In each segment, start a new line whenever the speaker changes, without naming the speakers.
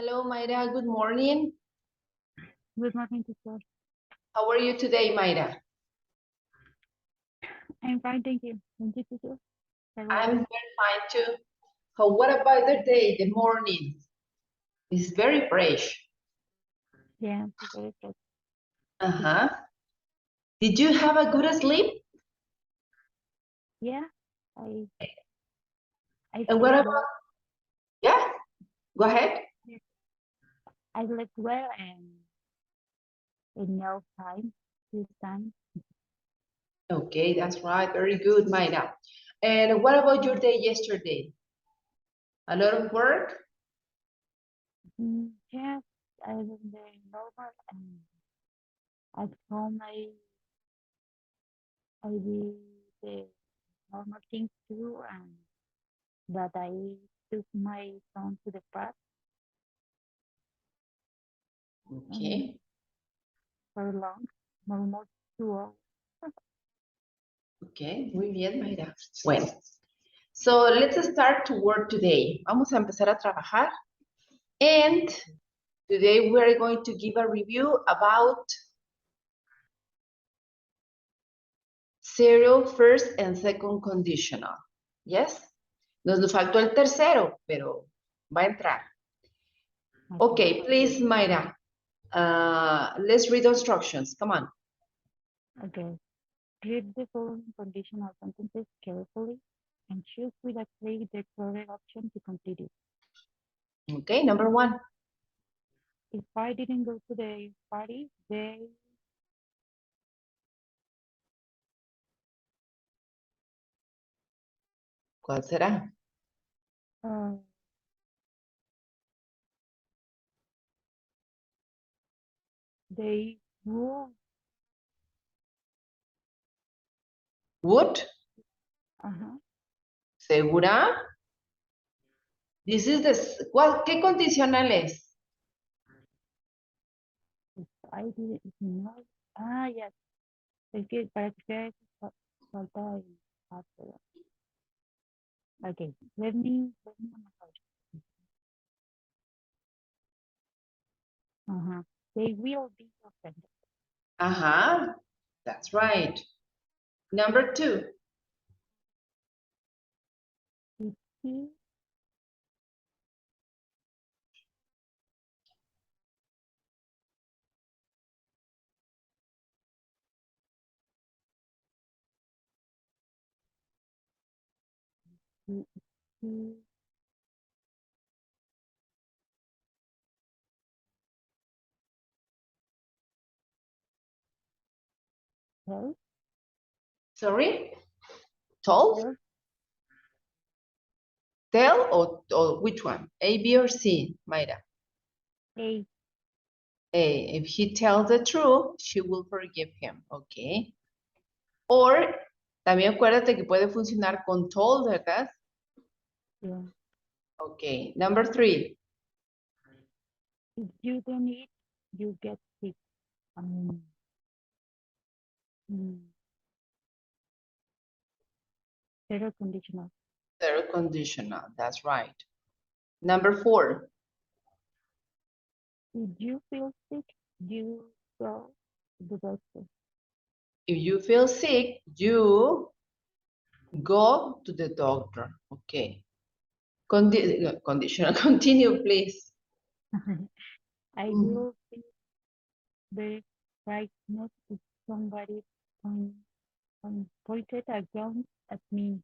Hello, Mayra. Good morning.
Good morning, teacher.
How are you today, Mayra?
I'm fine, thank you. Thank you, teacher.
I'm very fine too. What about the day, the morning? It's very fresh.
Yeah, very good.
Uh-huh. Did you have a good sleep?
Yeah, I
And what
slept
about,
well.
yeah, go ahead.
I slept well and enough time this time.
Okay, that's right. Very good, Mayra. And what about your day yesterday? A lot of work?
Yes, I was very normal and at home I did the normal things too, and that I took my son to the park
Okay.
for long, almost 2 hours.
Okay, muy bien, Mayra. Bueno, so let's start to work today. Vamos a empezar a trabajar. And today we're going to give a review about zero, first, and second conditional. Yes? Nos faltó el tercero, pero va a entrar. Okay, please, Mayra. Let's read the instructions. Come on.
Okay. Read the following conditional sentences carefully and choose with a click the correct option to complete it.
Okay, number one.
If I didn't go to the party,
¿Cuál será?
uh, they would,
Would? ¿Segura? This is the... ¿Qué condicional es?
if I didn't know, yes, es que para que sea eso falta el after. Okay, let me They will be offended.
Uh-huh. That's right. Number two.
If he he he tells
Sorry? Told?
her
Tell or which one? A, B, or C, Mayra?
A,
A. If he tells the truth, she will forgive him. Okay. Or, también acuérdate que puede funcionar con told, ¿verdad?
yeah.
Okay. Number three.
If you don't eat, you get sick. Um, mm, Zero conditional.
Third conditional. That's right. Number four.
If you feel sick, you go to the doctor.
If you feel sick, you go to the doctor. Okay. Conditional. Continue, please.
I will be very frightened if somebody point, pointed a gun at me.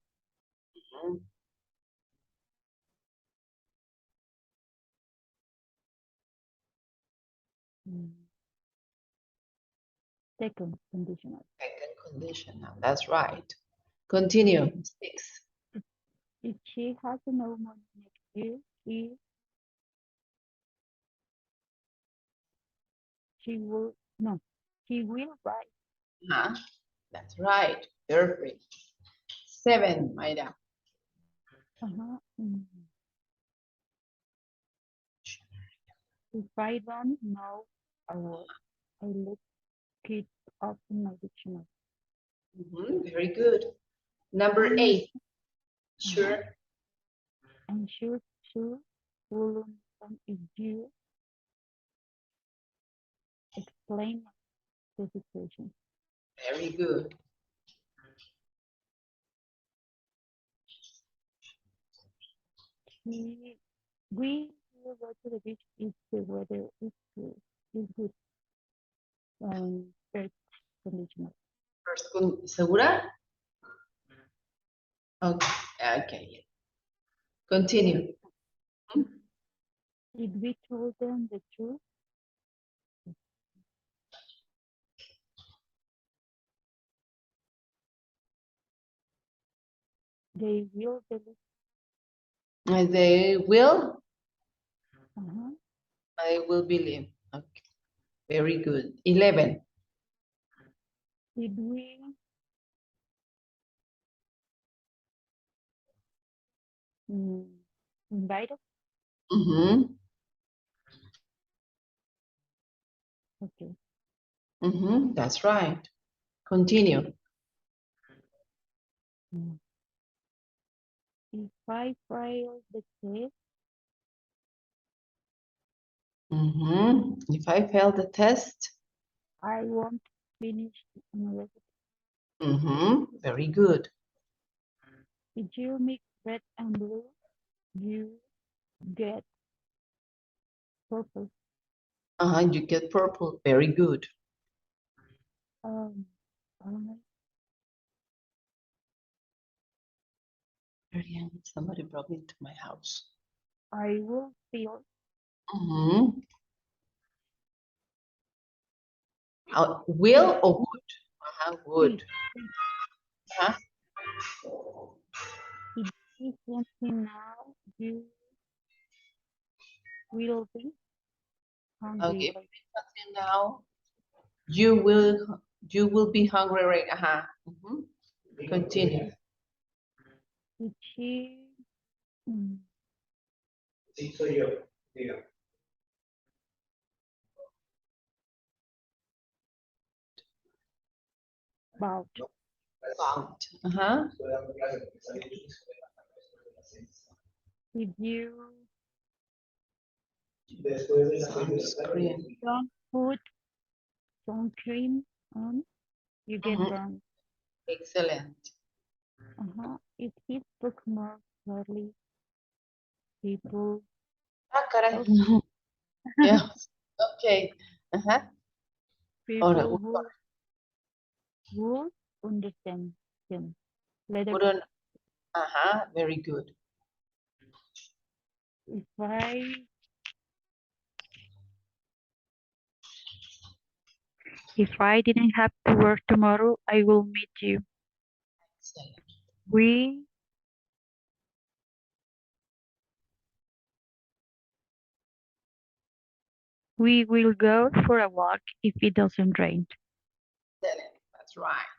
Mm. Second conditional.
Second conditional. That's right. Continue. Six.
If she has no money next year, she will no, she will buy.
That's right. Perfect. Seven, Mayra.
Mm. If I don't know a word, I look it up in my dictionary.
Very good. Number eight. Sure.
And sure, voluntary one is you explain the situation.
Very good.
We will go to the beach if the weather is good. First conditional.
¿Segura? Okay. Okay. Continue.
If we told them the truth, they will believe.
They will.
Uh-huh.
I will believe. Okay. Very good. 11.
If we invite us,
Mm-hmm.
okay.
Mm-hmm. That's right. Continue.
If I fail the test,
Mm-hmm. If I fail the test.
I won't finish university.
Mm-hmm. Very good.
If you mix red and blue, you get purple.
You get purple. Very good.
Um,
Somebody broke into my house.
I will feel
Mm-hmm. Will or would? Would.
if you something now, you will be hungry.
Okay. Something now. You will be hungry, right? Continue.
If she
Sí, soy yo. Diga.
about
About.
Estoy dando clases porque salí de la escuela después de las 6.
if you
Después de las 6 de la tarde.
Sunscreen.
don't put sunscreen on, you get
Mhm.
burned.
Excellent.
If it looks more clearly, people
Caray. Yeah. Okay. Ahora,
people will understand them. Letter
put on. Very good.
If I didn't have to work tomorrow, I will meet you.
Excellent.
We will go for a walk if it doesn't rain.
Excellent. That's right.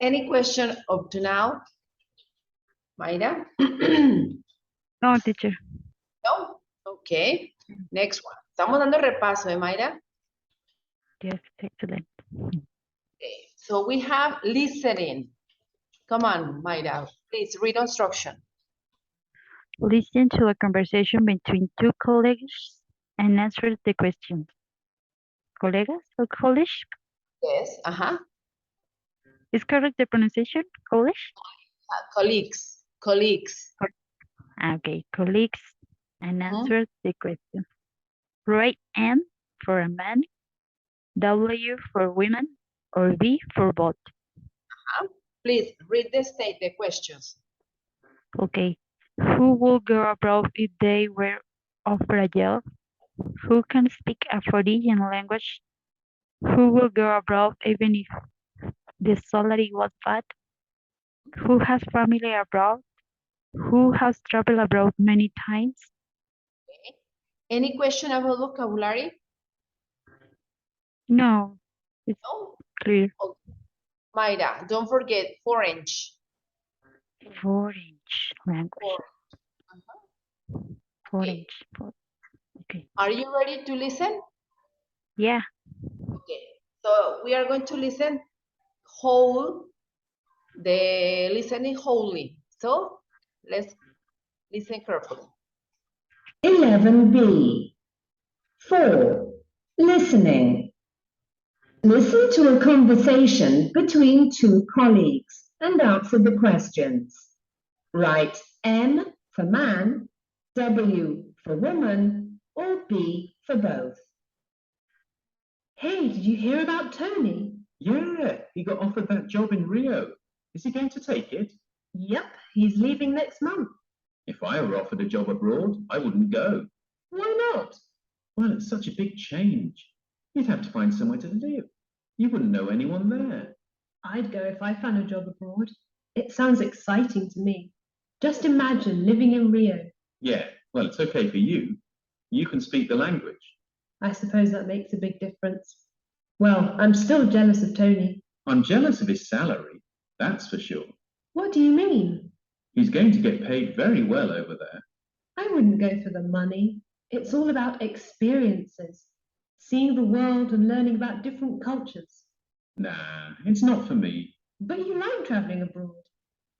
Any question up to now? Mayra?
No, teacher.
No? Okay. Next one. Estamos dando repaso, Mayra?
Yes, excellent.
Okay. So we have listening. Come on, Mayra. Please read instruction.
Listen to a conversation between two colleagues and answer the questions. Colegas or college?
Yes.
Is correct the pronunciation? College?
Colleagues. Colleagues.
Okay, colleagues and answer the question. Write M for a man, W for women, or V for both.
Please read the questions.
Okay. Who will go abroad if they were offered a job? Who can speak a foreign language? Who will go abroad even if the salary was bad? Who has family abroad? Who has traveled abroad many times?
Okay. Any question about vocabulary?
No, it's
No?
clear.
Okay. Mayra, don't forget French.
Foreign language. Foreign. Okay.
Are you ready to listen?
Yeah.
Okay. So we are going to listen whole, the listening wholly. So let's listen carefully. 11B. 4. Listening. Listen to a conversation between two colleagues and answer the questions. Write M for man, W for woman, or B for both. Hey, did you hear about Tony?
Yeah, he got offered that job in Rio. Is he going to take it?
Yep, he's leaving next month.
If I were offered a job abroad, I wouldn't go.
Why not?
Well, it's such a big change. You'd have to find somewhere to live. You wouldn't know anyone there.
I'd go if I found a job abroad. It sounds exciting to me. Just imagine living in Rio.
Yeah, well, it's okay for you. You can speak the language.
I suppose that makes a big difference. Well, I'm still jealous of Tony.
I'm jealous of his salary, that's for sure.
What do you mean?
He's going to get paid very well over there.
I wouldn't go for the money. It's all about experiences, seeing the world and learning about different cultures.
Nah, it's not for me.
But you like traveling abroad.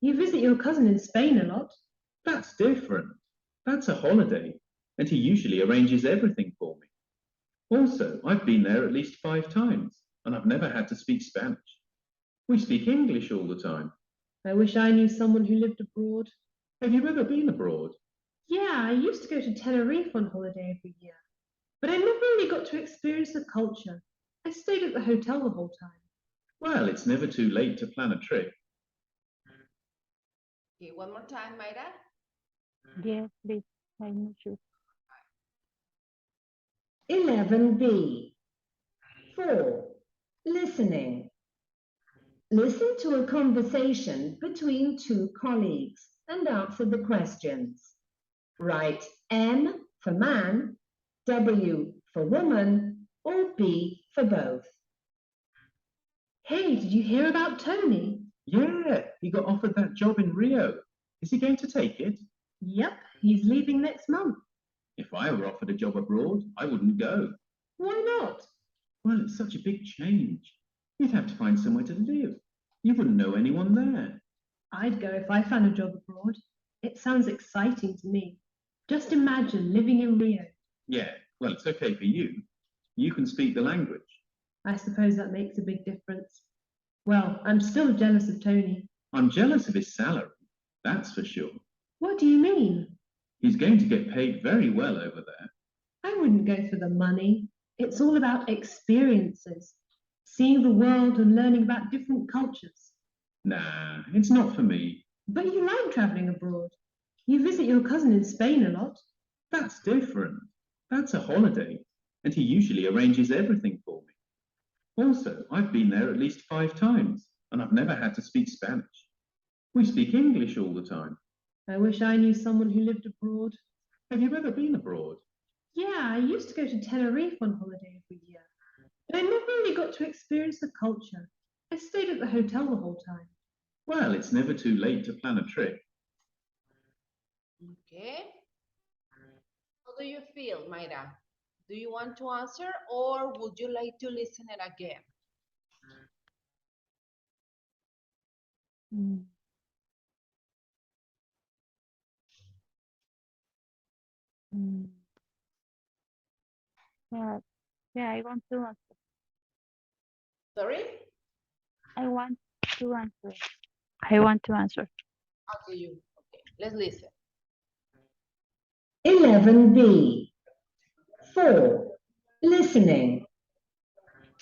You visit your cousin in Spain a lot.
That's different. That's a holiday, and he usually arranges everything for me. Also, I've been there at least 5 times, and I've never had to speak Spanish. We speak English all the time.
I wish I knew someone who lived abroad.
Have you ever been abroad?
Yeah, I used to go to Tenerife on holiday every year. But I never really got to experience the culture. I stayed at the hotel the whole time.
Well, it's never too late to plan a trip.
Okay, one more time, Mayra.
Yes, please. I'm not sure.
11B. 4. Listening. Listen to a conversation between two colleagues and answer the questions. Write M for man, W for woman, or B for both. Hey, did you hear about Tony?
Yeah, he got offered that job in Rio. Is he going to take it?
Yep, he's leaving next month.
If I were offered a job abroad, I wouldn't go.
Why not?
Well, it's such a big change. You'd have to find somewhere to live. You wouldn't know anyone there.
I'd go if I found a job abroad. It sounds exciting to me. Just imagine living in Rio.
Yeah, well, it's okay for you. You can speak the language.
I suppose that makes a big difference. Well, I'm still jealous of Tony.
I'm jealous of his salary, that's for sure.
What do you mean?
He's going to get paid very well over there.
I wouldn't go for the money. It's all about experiences, seeing the world and learning about different cultures.
Nah, it's not for me.
But you like traveling abroad. You visit your cousin in Spain a lot.
That's different. That's a holiday, and he usually arranges everything for me. Also, I've been there at least 5 times, and I've never had to speak Spanish. We speak English all the time.
I wish I knew someone who lived abroad.
Have you ever been abroad?
Yeah, I used to go to Tenerife on holiday every year. But I never really got to experience the culture. I stayed at the hotel the whole time.
Well, it's never too late to plan a trip.
Okay. How do you feel, Mayra? Do you want to answer or would you like to listen it again?
Mm. Mm. Yeah, I want to answer.
Sorry?
I want to answer. I want to answer.
How do you? Okay, let's listen. 11B. 4. Listening.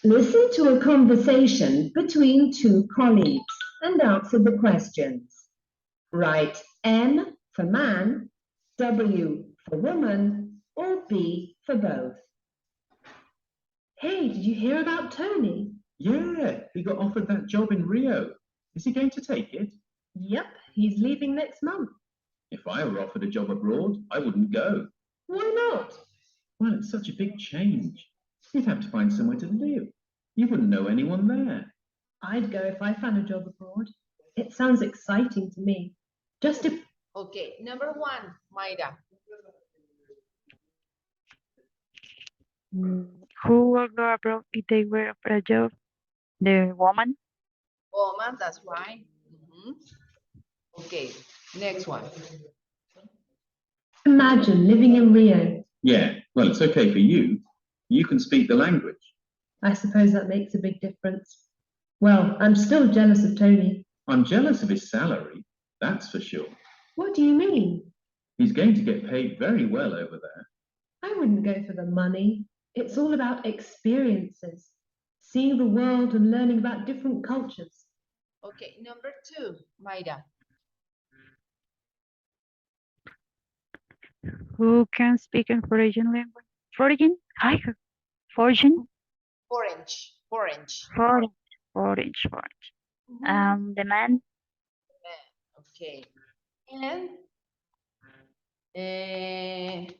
Listen to a conversation between two colleagues and answer the questions. Write M for man, W for woman, or B for both. Hey, did you hear about Tony?
Yeah, he got offered that job in Rio. Is he going to take it?
Yep, he's leaving next month.
If I were offered a job abroad, I wouldn't go.
Why not?
Well, it's such a big change. You'd have to find somewhere to live. You wouldn't know anyone there.
I'd go if I found a job abroad. It sounds exciting to me. Just if... Okay, number 1, Mayra.
Who will go abroad if they were offered a job? The woman?
Woman, that's right. Okay, next one.
Imagine living in Rio.
Yeah, well, it's okay for you. You can speak the language.
I suppose that makes a big difference. Well, I'm still jealous of Tony.
I'm jealous of his salary, that's for sure.
What do you mean?
He's going to get paid very well over there.
I wouldn't go for the money. It's all about experiences, seeing the world and learning about different cultures.
Okay, number 2, Mayra.
Who can speak in foreign language? Foreign? Hi, foreign?
Orange, orange.
Foreign. Orange. The man.
Okay. And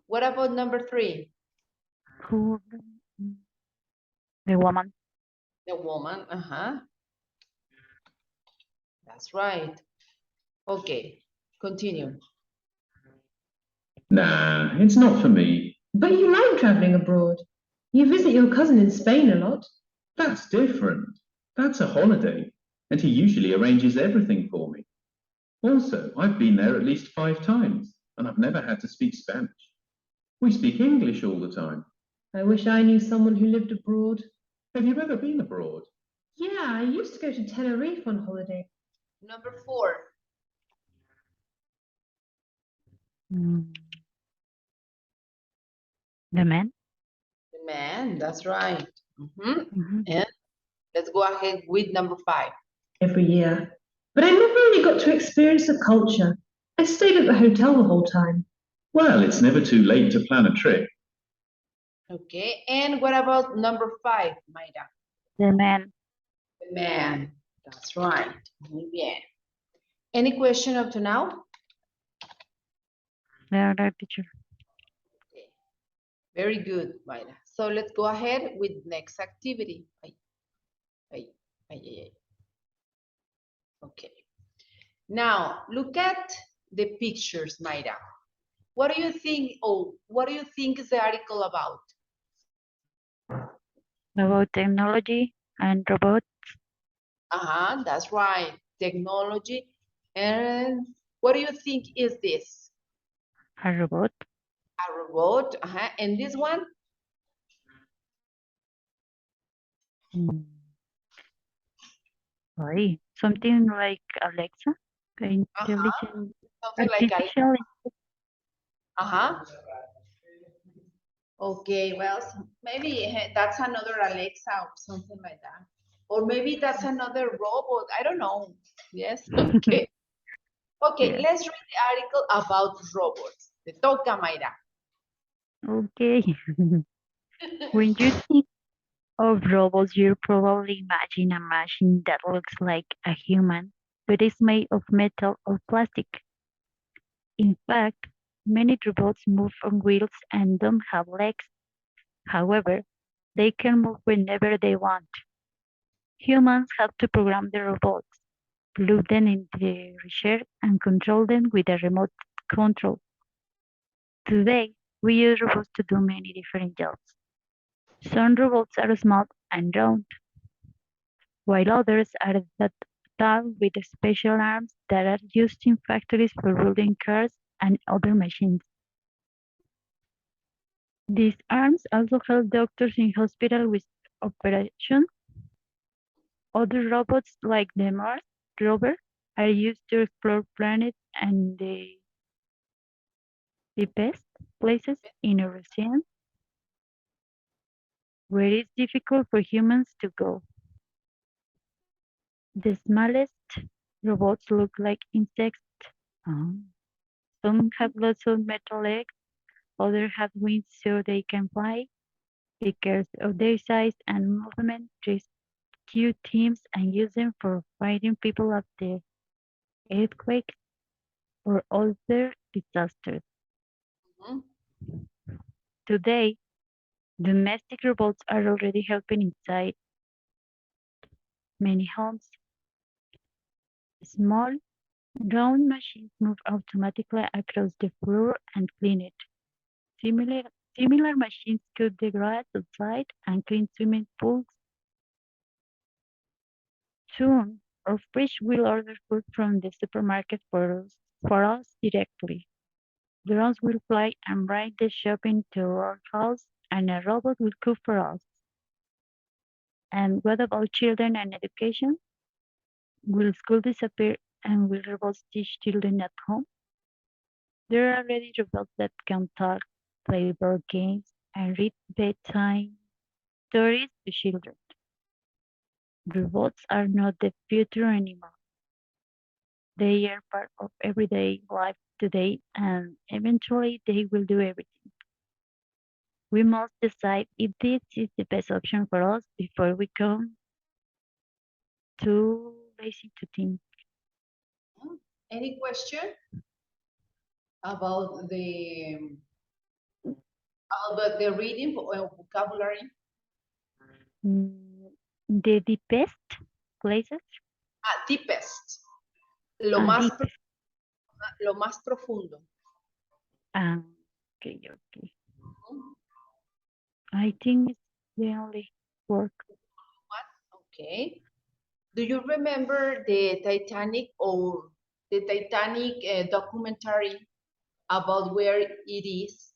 what about number 3?
Who? The woman.
The woman, That's right. Okay, continue.
Nah, it's not for me.
But you like traveling abroad. You visit your cousin in Spain a lot.
That's different. That's a holiday, and he usually arranges everything for me. Also, I've been there at least 5 times, and I've never had to speak Spanish. We speak English all the time.
I wish I knew someone who lived abroad.
Have you ever been abroad?
Yeah, I used to go to Tenerife on holiday.
Number 4.
Mm. The man.
The man, that's right.
Mhm.
And let's go ahead with number 5.
Every year. But I never really got to experience the culture. I stayed at the hotel the whole time.
Well, it's never too late to plan a trip.
Okay, and what about number 5, Mayra?
The man.
The man, that's right. Muy bien. Any question up to now?
The other teacher.
Okay. Very good, Mayra. So let's go ahead with next activity. Ay, ay, ay, ay. Okay. Now, look at the pictures, Mayra. What do you think, what do you think is the article about?
About technology and robots.
That's right. Technology. And what do you think is this?
A robot.
A robot. And this one?
Mm. Why? Something like Alexa. The intelligent
Something like a,
artificial.
Okay, well, maybe that's another Alexa or something like that. Or maybe that's another robot. I don't know. Yes, okay. Okay,
Yeah.
let's read the article about robots. Te toca, Mayra.
Okay. When you think of robots, you probably imagine a machine that looks like a human, but is made of metal or plastic. In fact, many robots move on wheels and don't have legs. However, they can move whenever they want. Humans have to program the robots, plug them in the chair, and control them with a remote control. Today, we use robots to do many different jobs. Some robots are small and round, while others are tall with special arms that are used in factories for building cars and other machines. These arms also help doctors in hospitals with operations. Other robots, like the Mars rover, are used to explore planets and the deepest places in our oceans where it's difficult for humans to go. The smallest robots look like insects. Um, Some have lots of metal legs, others have wings so they can fly. Because of their size and movement, rescue teams and use them for fighting people after earthquakes or other disasters.
Mhm.
Today, domestic robots are already helping inside many homes. Small, round machines move automatically across the floor and clean it. Similar, similar machines cut the grass outside and clean swimming pools. Soon, our fridge will order food from the supermarket for us directly. Drones will fly and bring the shopping to our house, and a robot will cook for us. And what about children and education? Will school disappear and will robots teach children at home? There are already robots that can talk, play board games, and read bedtime stories to children. Robots are not the future anymore. They are part of everyday life today, and eventually they will do everything. We must decide if this is the best option for us before we become too lazy to think.
Any question about the reading vocabulary?
The best places?
Deepest. Lo más
Deepest.
lo más profundo.
Okay. I think it's the only word.
Okay. Do you remember the Titanic or the Titanic documentary about where it is?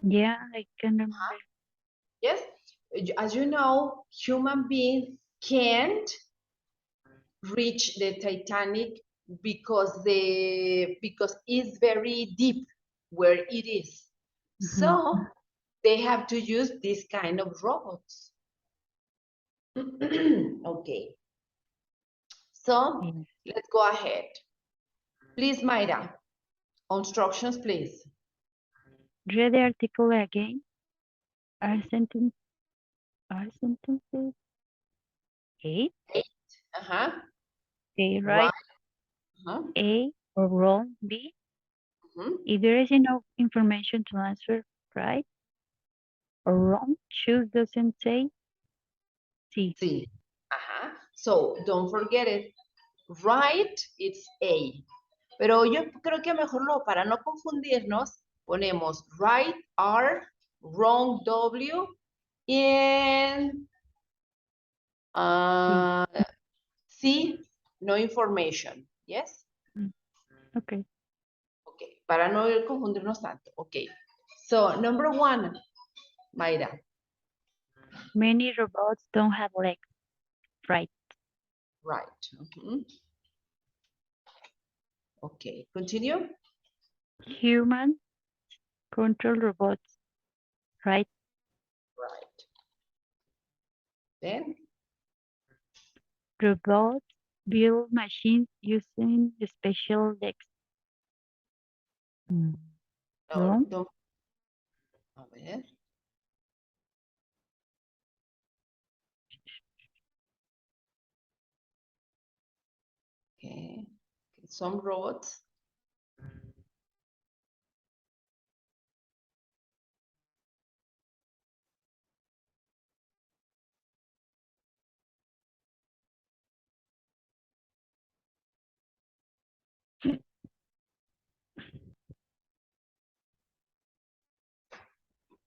Yeah, I can remember.
Yes. As you know, human beings can't reach the Titanic because it's very deep where it is. So they have to use this kind of robots. Okay. So let's go ahead. Please, Mayra, instructions, please.
Read the article again. Are sentences 8?
Uh-huh.
A right,
Uh-huh.
A, or wrong, B. If there is enough information to answer right or wrong, choose doesn't say C.
Sí. Ajá. So don't forget it. Right, it's A. Pero yo creo que mejor para no confundirnos, ponemos right R, wrong W, and C, no information. Yes?
Okay.
Okay, para no confundirnos tanto. Okay. So, number 1, Mayra.
Many robots don't have legs. Right.
Right. Okay, continue.
Humans control robots. Right.
Right. Then?
Robots build machines using the special legs. Wrong.
No. A ver. Okay. Some robots.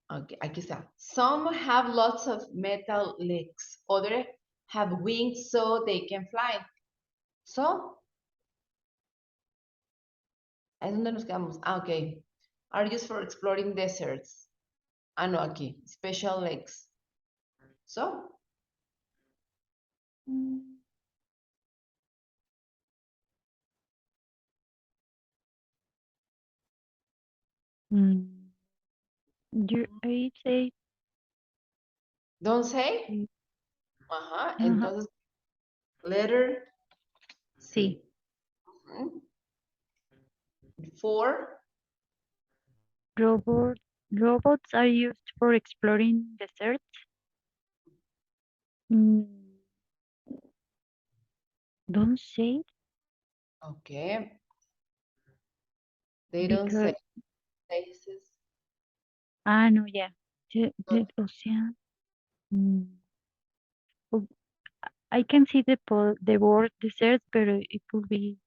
Okay, aquí está. Some have lots of metal legs. Others have wings so they can fly. So, ¿es donde nos quedamos? Ok. Are used for exploring deserts. No, aquí. Special legs. So,
I say
don't say. Entonces, letter C.
C.
4.
Robots are used for exploring deserts. Don't say.
Okay. They don't say places.
No, yeah. O sea, I can see the word desert, but it could be.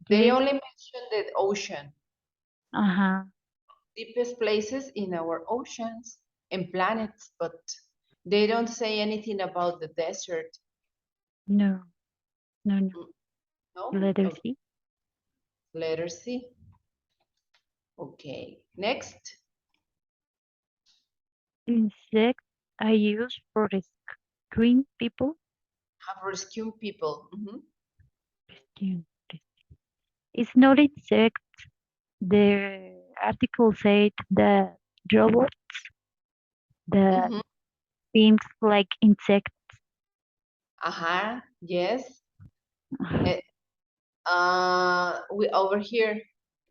They
Yes.
only mention the ocean. Deepest places in our oceans and planets, but they don't say anything about the desert.
No.
No?
Letter
Okay.
C.
Letter C. Okay, next.
Insect I use for screen people.
Have rescued people. Mhm.
Rescue. It's not insect. The article said that robots that
Mhm.
seems like insect.
Yes. We over here,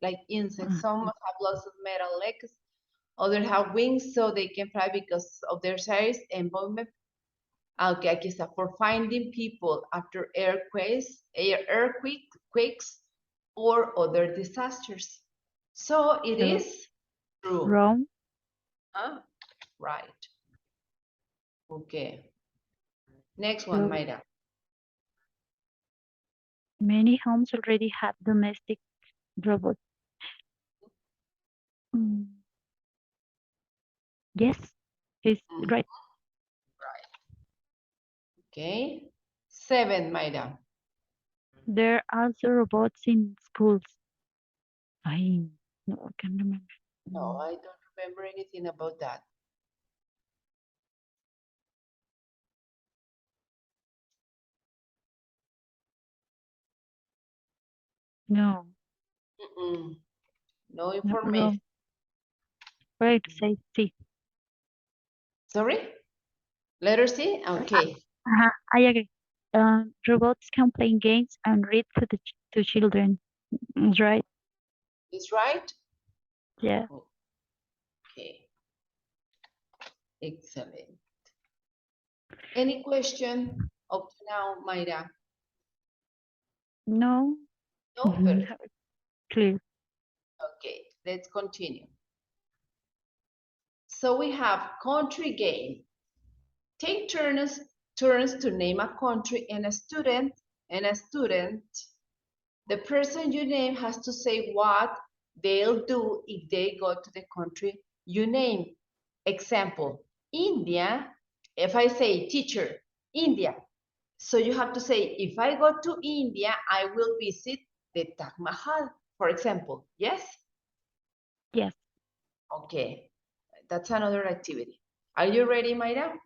like insects. Some have lots of metal legs, others have wings, so they can fly because of their size and movement. Okay, aquí está. For finding people after earthquakes, or other disasters. So it
So,
is true.
wrong.
Huh? Right. Okay. Next
So,
one, Mayra.
many homes already have domestic robots. Mm, yes, it's
Mhm.
right.
Okay. 7, Mayra.
There are also robots in schools. I no, I can't remember.
No, I don't remember anything about that.
No,
Mm-mm. No
no,
information.
wrong. Right to say C.
Sorry? Letter C? Okay.
I agree. Robots can play games and read to children. It's right.
Is right?
Yeah.
Okay. Excellent. Any question up to now, Mayra?
No.
No? Perfect.
Clear.
Okay, let's continue. So we have country game. Take turns to name a country and a student. The person you name has to say what they'll do if they go to the country you name. Example, India. If I say teacher, India. So you have to say, if I go to India, I will visit the Taj Mahal, for example. Yes?
Yes.
Okay, that's another activity. Are you ready, Mayra?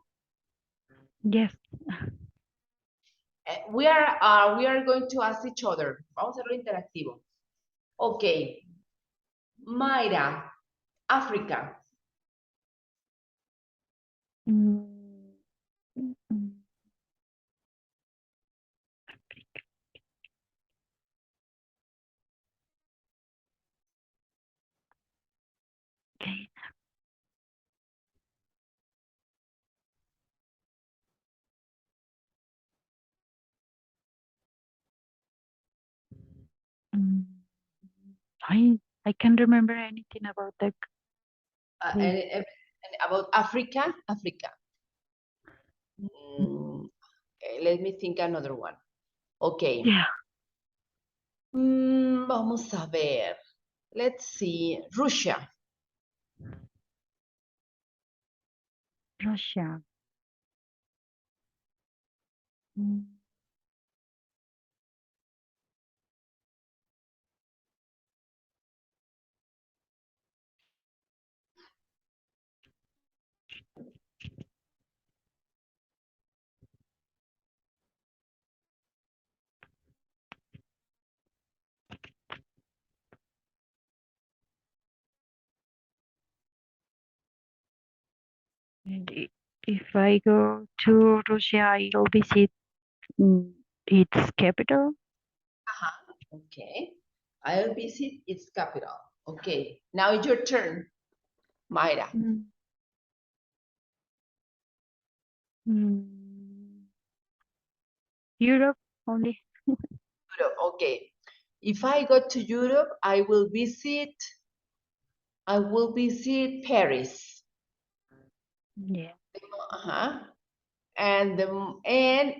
Yes.
We are going to ask each other. Vamos a hacerlo interactivo. Okay, Mayra, Africa.
Mm, mm, okay. Mm, I can't remember anything about that. Please.
And about Africa, let me think another one. Okay.
Yeah.
Vamos a ver. Let's see. Russia.
Russia. Mm, and if I go to Russia, I'll visit its capital.
Okay. I'll visit its capital. Okay. Now it's your turn, Mayra.
Mm, mm, Europe only.
Europe. Okay. If I go to Europe, I will visit Paris.
Yeah.
Uh-huh. And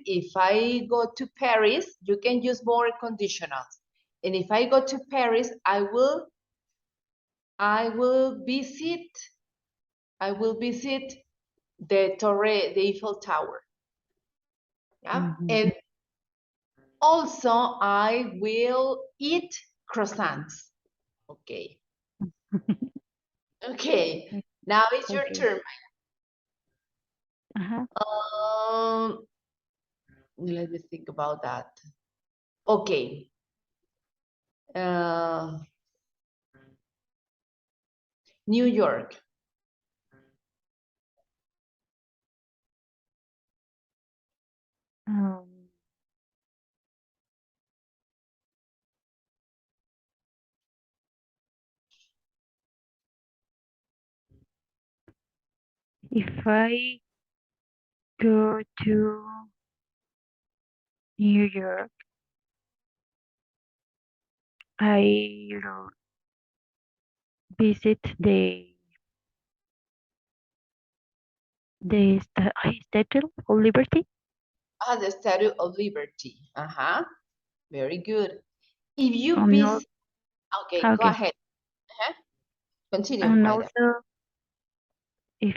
if I go to Paris, you can use more conditionals. And if I go to Paris, I will visit the Eiffel Tower. Yeah.
Mhm.
And Also, I will eat croissants. Okay. Okay. Now it's your
Okay.
turn.
Uh-huh.
Let me think about that. Okay. New York.
Um, if I go to New York, I'll visit the Statue of Liberty.
The Statue of Liberty. Very good. If you
And
visit, okay, go
okay.
ahead. Continue,
And
Mayra.
also, if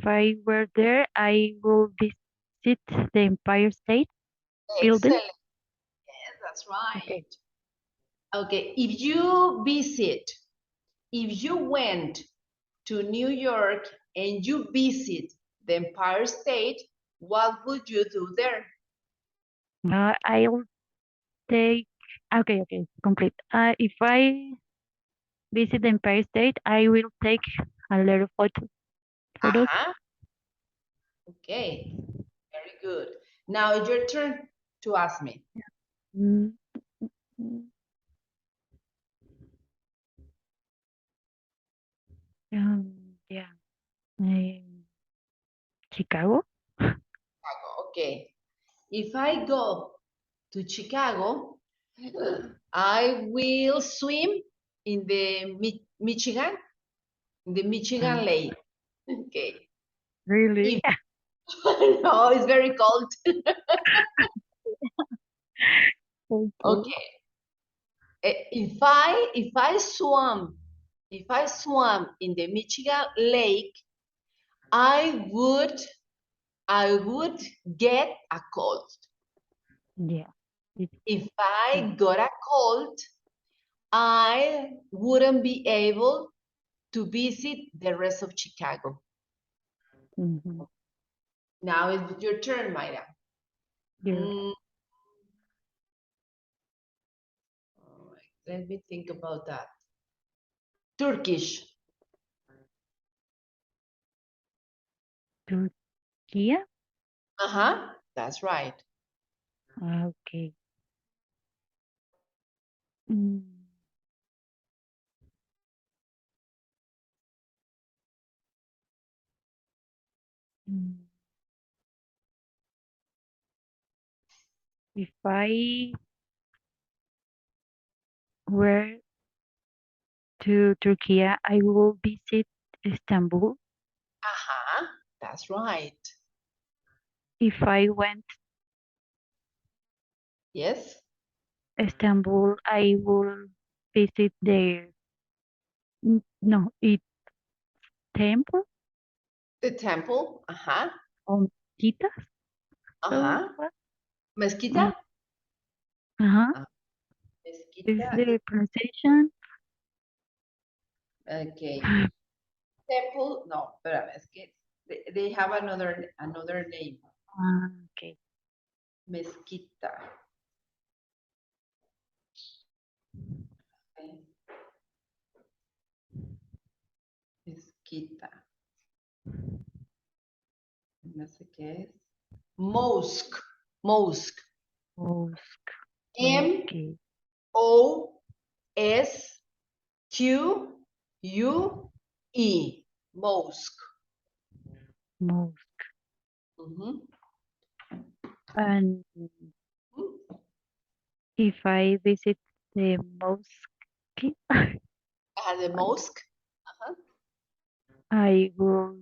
I were there, I will visit the Empire State Building.
Excellent. Yes, that's right.
Okay.
Okay, if you went to New York and you visit the Empire State, what would you do there?
I'll take. Okay. Complete. If I visit the Empire State, I will take a lot of photos.
Okay, very good. Now it's your turn to ask me.
Mm, mm, yeah. Chicago.
Okay, if I go to Chicago, I will swim in the Michigan, in the Michigan Lake. Okay.
Really?
If, no, it's very cold. Okay. If I swam in the Michigan Lake, I would get a cold.
Yeah.
If I got a cold, I wouldn't be able to visit the rest of Chicago.
Mm-hmm.
Now it's your turn, Mayra.
Yeah.
All right, let me think about that. Turkish.
Turkey.
That's right.
Okay. Mm. Mm. If I were to Turkey, I will visit Istanbul.
That's right.
If I went
Yes.
Istanbul, I will visit the it temple
The temple.
on Tita. What?
Mezquita.
Uh-huh. Is
Mezquita.
the pronunciation?
Okay. Temple. No, espérame, es que they have another name.
Okay.
Mezquita. Okay. Mezquita. No sé qué es. Mosque. Mosque.
Mosque. Okay.
Mosque. Mosque.
Mosque.
Mhm.
And if I visit the mosque,
The mosque.
I will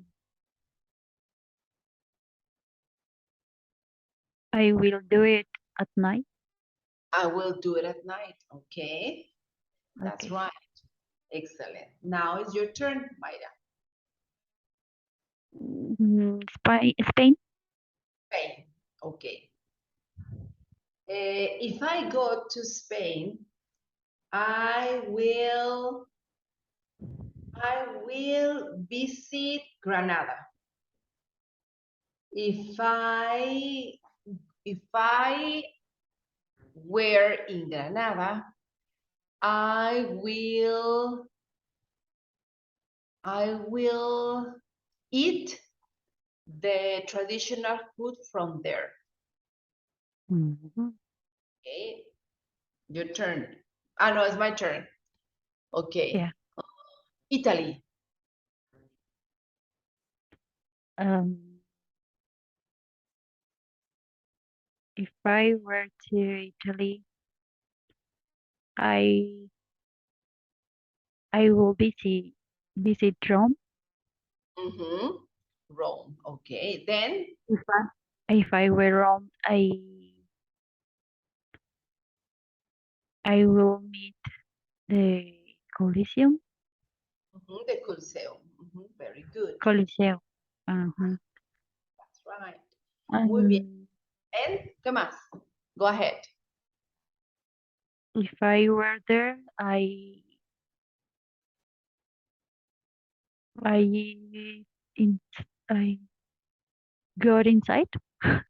do it at night.
I will do it at night. Okay. That's
Okay.
right. Excellent. Now it's your turn, Mayra.
Spain.
Spain. Okay. If I go to Spain, I will visit Granada. If I were in Granada, I will eat the traditional food from there.
Mhm.
Okay, your turn. Ah, no, it's my turn. Okay.
Yeah.
Italy.
If I were to Italy, I will visit Rome.
Mm-hmm. Rome. Okay. Then
If I were Rome, I will meet the Coliseum.
the Coliseum. Very good.
Coliseo. Uh-huh.
That's right. Muy bien.
And
And ¿qué más? Go ahead.
if I were there, I in I got inside.
I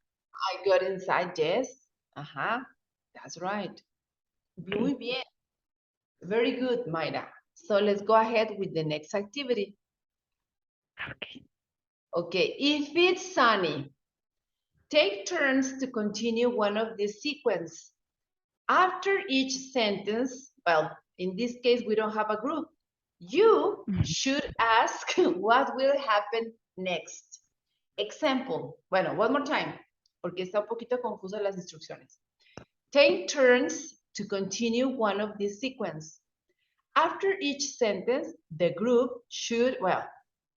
got inside, yes. Uh-huh. That's right. Muy
Okay.
bien. Very good, Mayra. So let's go ahead with the next activity.
Okay.
Okay, if it's sunny, take turns to continue one of these sequence. After each sentence, well, in this case, we don't have a group. You should ask what will happen next. Example, bueno, one more time, porque está un poquito confusa las instrucciones. Take turns to continue one of these sequence. After each sentence, the group should, well,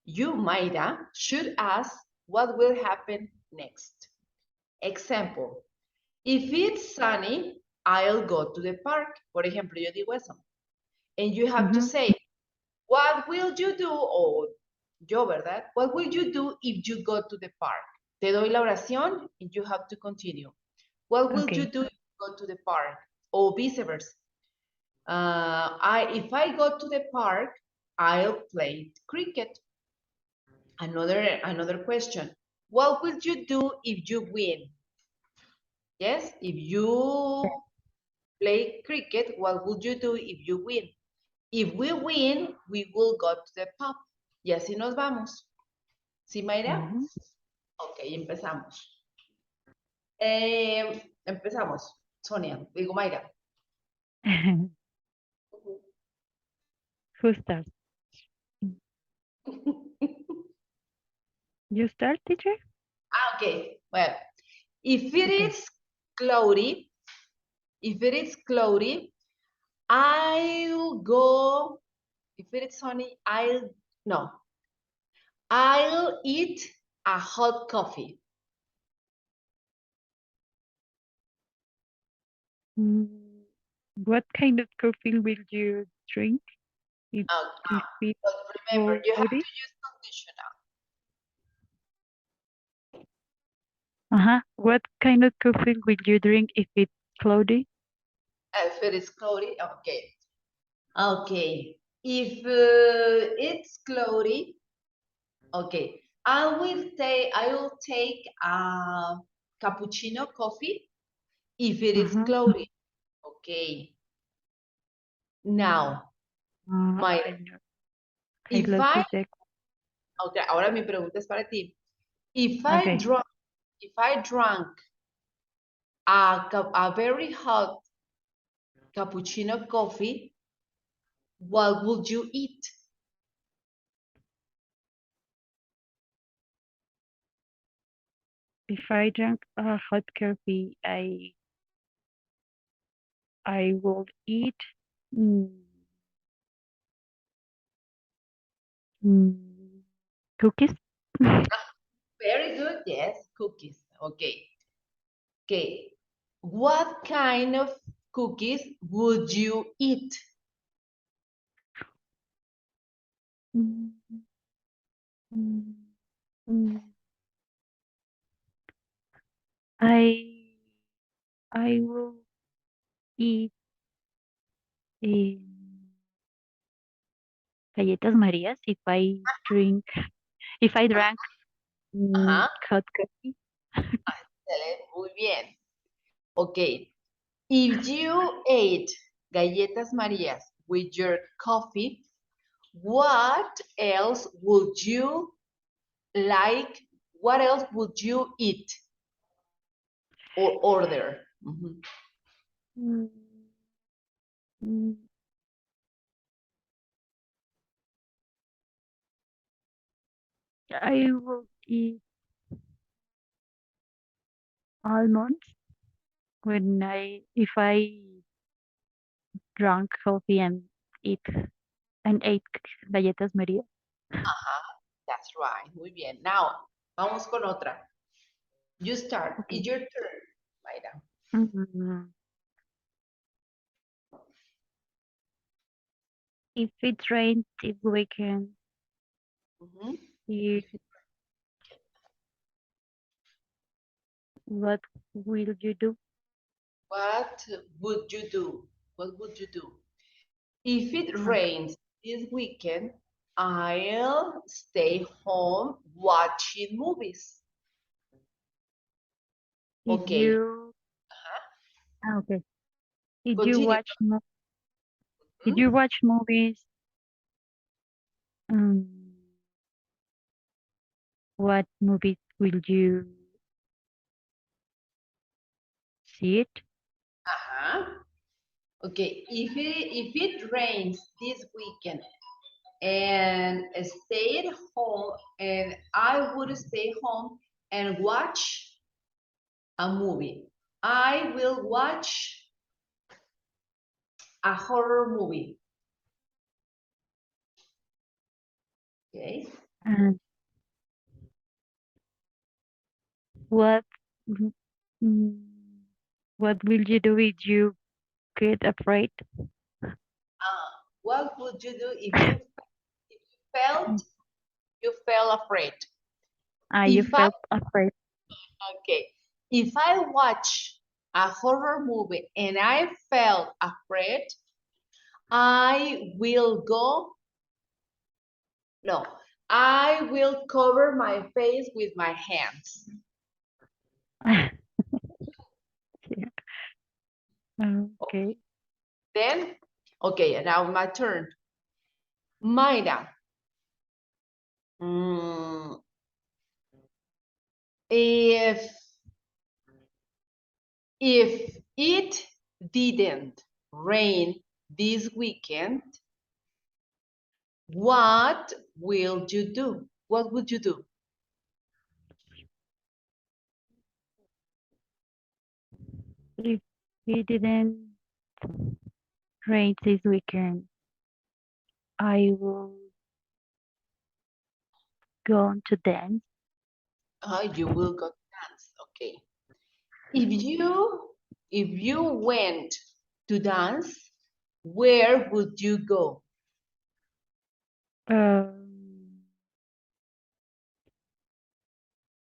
you, Mayra, should ask what will happen next. Example, if it's sunny, I'll go to the park. Por ejemplo, yo digo eso. And you have to say, what will you do? O yo, ¿verdad? What will you do if you go to the park? Te doy la oración and you have to continue. What will you
Okay.
do if you go to the park? Or vice versa. If I go to the park, I'll play cricket. Another question. What will you do if you win? Yes, if you play cricket, what would you do if you win? If we win, we will go to the pub. Y así nos vamos. ¿Sí, Mayra? Ok, empezamos. Empezamos. Sonia, digo Mayra.
Who starts? You start, teacher?
Okay. Well, if it
Okay.
is cloudy, I'll go. If it is sunny, I'll eat a hot coffee.
What kind of coffee will you drink if it's
But remember, you have to
cloudy?
use conditional.
What kind of coffee will you drink if it's cloudy?
If it is cloudy, okay. Okay. If it's cloudy, okay. I will take a cappuccino coffee if it is cloudy. Okay. Now, my
I know. I
if
lost
I
the second.
okay, ahora mi pregunta es para ti. If
Okay.
I drank a very hot cappuccino coffee, what would you eat?
If I drink a hot coffee, I will eat mm, mm, cookies.
Very good. Yes, cookies. Okay. Okay. What kind of cookies would you eat?
Mm, mm, mm. I I will eat galletas Marías if I drank
Ajá,
hot coffee.
excelente, muy bien. Okay, if you ate galletas Marías with your coffee, what else would you like? What else would you eat or order? Mhm.
Mm, mm, I will eat almonds if I drank coffee and eat and ate galletas María.
That's right, muy bien. Now, vamos con otra. You start.
Okay.
It's your turn, Mayra.
Mm, If it rains this weekend,
Mhm.
you, what will you do?
What would you do? What would you do? If it
Okay.
rains this weekend, I'll stay home watching movies.
If
Okay,
you okay, if you
continue.
watch mo if
Mhm.
you watch movies, um, what movies will you see it?
Okay, if it rains this weekend and stay at home, and I would stay home and watch a movie. I will watch a horror movie. Okay.
And what mm, mm, what will you do if you get afraid?
What would you do if you felt afraid?
You
If I
felt afraid.
okay, if I watch a horror movie and I felt afraid, I will go. No, I will cover my face with my hands.
Yeah.
Okay.
Okay.
Then, okay, now my turn. Mayra, mm, if it didn't rain this weekend, what will you do? What would you do?
If it didn't rain this weekend, I will go on to dance.
You will go dance. Okay. If you went to dance, where would you go?
Um,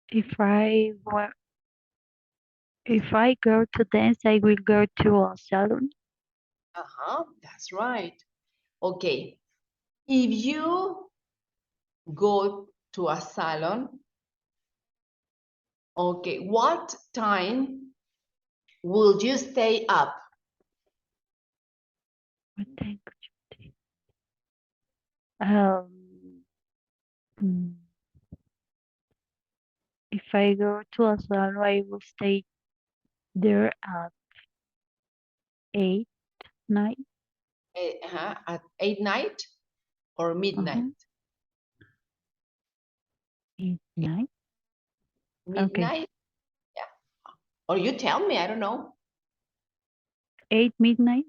if I wa- if I go to dance, I will go to a salon.
That's right. Okay. If you go to a salon, okay, what time will you stay up?
What time could you take? Mm, if I go to a salon, I will stay there at 8, 9.
At 8 night or midnight?
Uh-huh. 8, 9. Okay.
Midnight? Yeah. Or you tell me, I don't know.
8 midnight.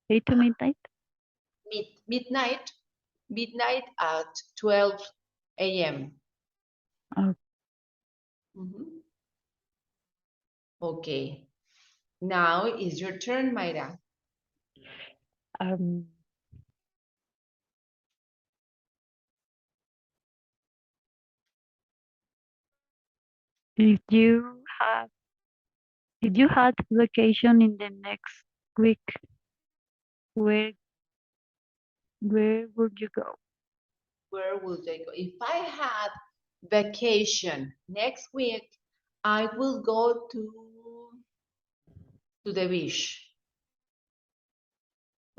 8 to
Uh,
midnight.
midnight? Midnight at 12 a.m.
Oh,
Mhm. Okay. Now is your turn, Mayra.
um, if you have If you had vacation in the next week, where would you go?
Where would I go? If I had vacation next week, I will go to the beach.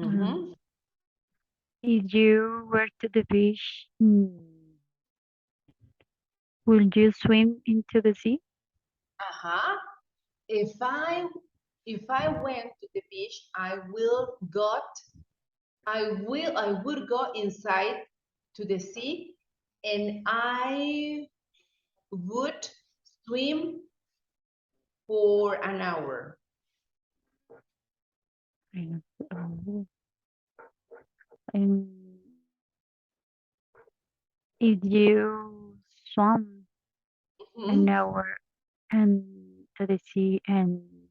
Mhm.
If you were to the beach, would you swim into the sea?
Uh-huh. If I went to the beach, I would go inside to the sea, and I would swim for an hour.
And, oh, and if you swam an
Mhm.
hour and to the sea and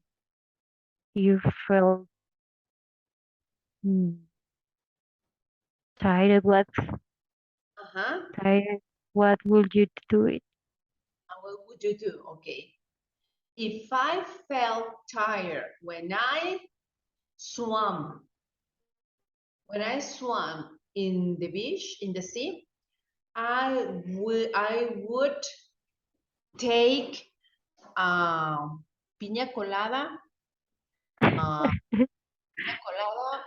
you felt mm, tired,
Uh-huh.
tired, what would you do it?
And what would you do? Okay. If I felt tired when I swam, in the beach, in the sea, I would take piña colada, piña colada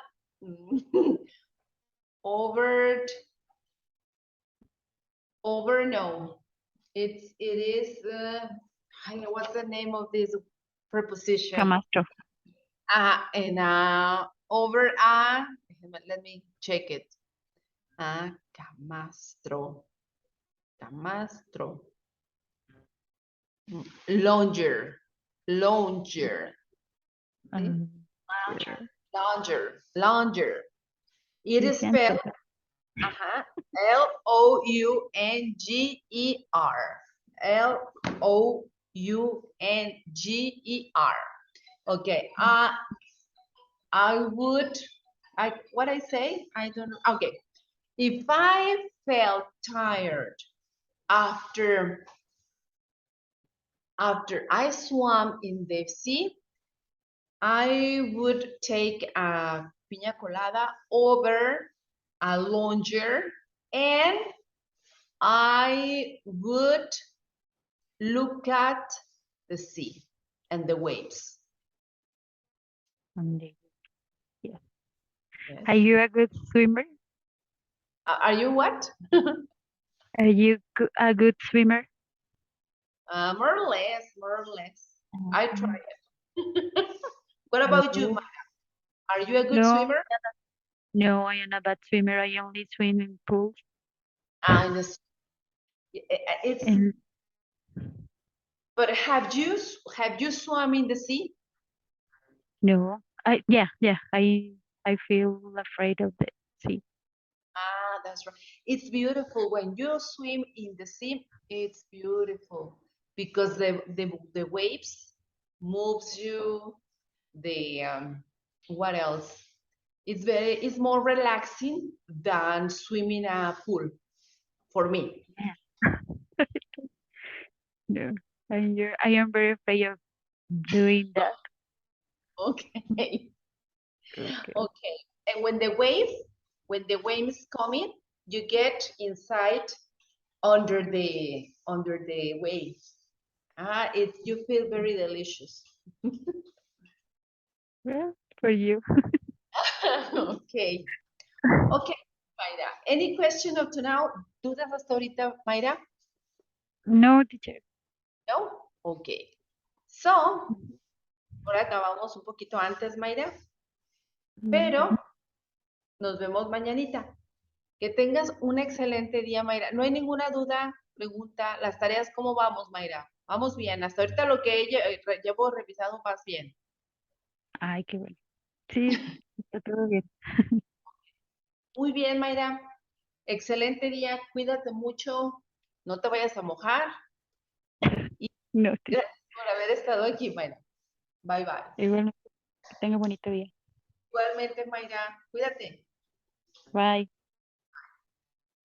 no, it is I don't know what's the name of this preposition.
Camastro.
And over let me check it. Camastro. Longer.
Um,
Longer. It
lo
is
siento.
spelled L-O-U-N-G-E-R. L-O-U-N-G-E-R. Okay. What I say? I don't know. Okay. If I felt tired after I swam in the sea, I would take a piña colada over a longer, and I would look at the sea and the waves.
Yes.
Yes.
Are you a good swimmer?
Are you what?
Are you a good swimmer?
More or less. I try it. What about you,
Oh,
Maya? Are you a good
no,
swimmer?
no, I am a bad swimmer. I only swim in pools.
In the it's
And
but have you swum in the sea?
no, I feel afraid of the sea.
That's right. It's beautiful when you swim in the sea. It's beautiful because the waves moves you. The what else? It's more relaxing than swimming a pool for me.
No, I am very afraid of doing that.
Okay.
Okay.
Okay. And when the wave is coming, you get inside under the wave. You feel very delicious.
Well, for you.
Okay. Okay, Mayra. Any question up to now? ¿Dudas hasta ahorita, Mayra?
No, teacher.
No? Okay. So, ahora acabamos un poquito antes, Mayra, pero nos vemos mañanita. Que tengas un excelente día, Mayra. No hay ninguna duda, pregunta, las tareas, ¿cómo vamos, Mayra? Vamos bien. Hasta ahorita lo que llevo revisado más bien.
Ay, qué bueno. Sí, está todo bien.
Muy bien, Mayra. Excelente día. Cuídate mucho. No te vayas a mojar.
No, teacher.
Gracias por haber estado aquí, Mayra. Bye, bye.
Igual, que tenga bonito día.
Igualmente, Mayra. Cuídate.
Bye.